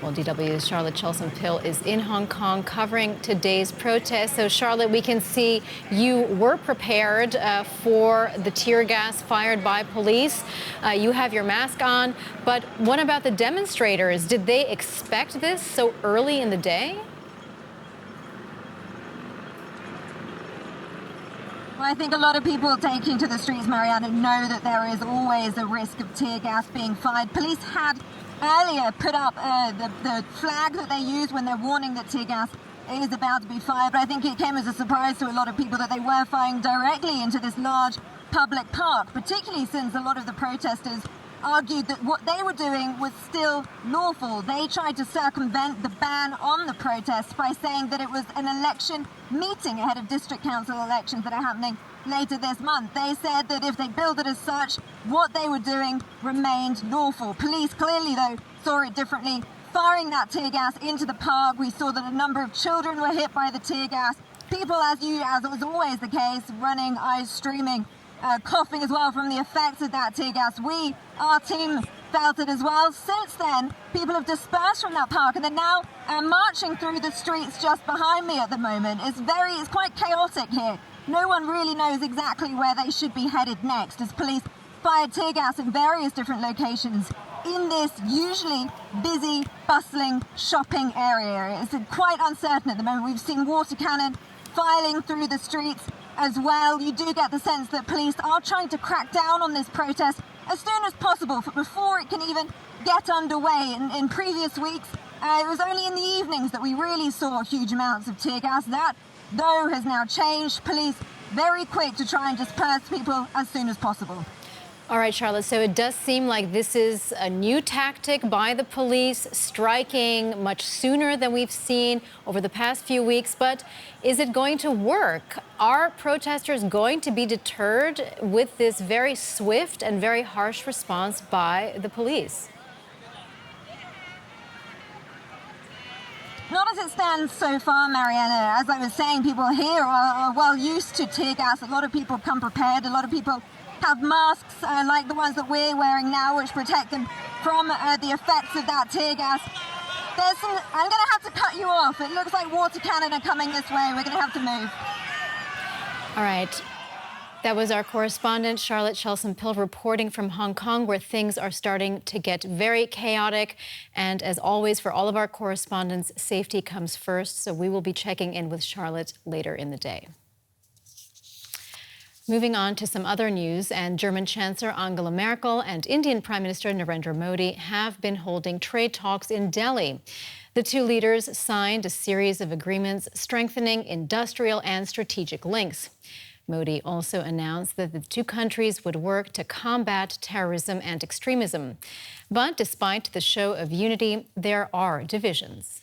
Well, DW's Charlotte Chelson-Pill is in Hong Kong covering today's protest. So, Charlotte, we can see you were prepared for the tear gas fired by police. You have your mask on. But what about the demonstrators? Did they expect this so early in the day? Well, I think a lot of people taking to the streets, Mariana, know that there is always a risk of tear gas being fired. Police had earlier put up the flag that they use when they're warning that tear gas is about to be fired, but I think it came as a surprise to a lot of people that they were firing directly into this large public park, particularly since a lot of the protesters argued that what they were doing was still lawful. They tried to circumvent the ban on the protests by saying that it was an election meeting ahead of district council elections that are happening later this month. They said that if they billed it as such, what they were doing remained lawful. Police clearly, though, saw it differently, firing that tear gas into the park. We saw that a number of children were hit by the tear gas. People, as was always the case, running, eyes streaming, coughing as well from the effects of that tear gas. Our team felt it as well. Since then, people have dispersed from that park and they're now marching through the streets just behind me at the moment. It's quite chaotic here. No one really knows exactly where they should be headed next as police fired tear gas in various different locations in this usually busy, bustling shopping area. It's quite uncertain at the moment. We've seen water cannon filing through the streets as well. You do get the sense that police are trying to crack down on this protest as soon as possible before it can even get underway. In previous weeks, it was only in the evenings that we really saw huge amounts of tear gas. That, though, has now changed. Police very quick to try and disperse people as soon as possible. All right, Charlotte, so it does seem like this is a new tactic by the police, striking much sooner than we've seen over the past few weeks. But is it going to work? Are protesters going to be deterred with this very swift and very harsh response by the police? Not as it stands so far, Mariana. As I was saying, people here are well used to tear gas. A lot of people come prepared. A lot of people have masks like the ones that we're wearing now, which protect them from the effects of that tear gas. I'm going to have to cut you off. It looks like water cannon are coming this way. We're going to have to move. All right. That was our correspondent, Charlotte Chelson-Pill, reporting from Hong Kong, where things are starting to get very chaotic. And as always, for all of our correspondents, safety comes first. So we will be checking in with Charlotte later in the day. Moving on to some other news, and German Chancellor Angela Merkel and Indian Prime Minister Narendra Modi have been holding trade talks in Delhi. The two leaders signed a series of agreements strengthening industrial and strategic links. Modi also announced that the two countries would work to combat terrorism and extremism. But despite the show of unity, there are divisions.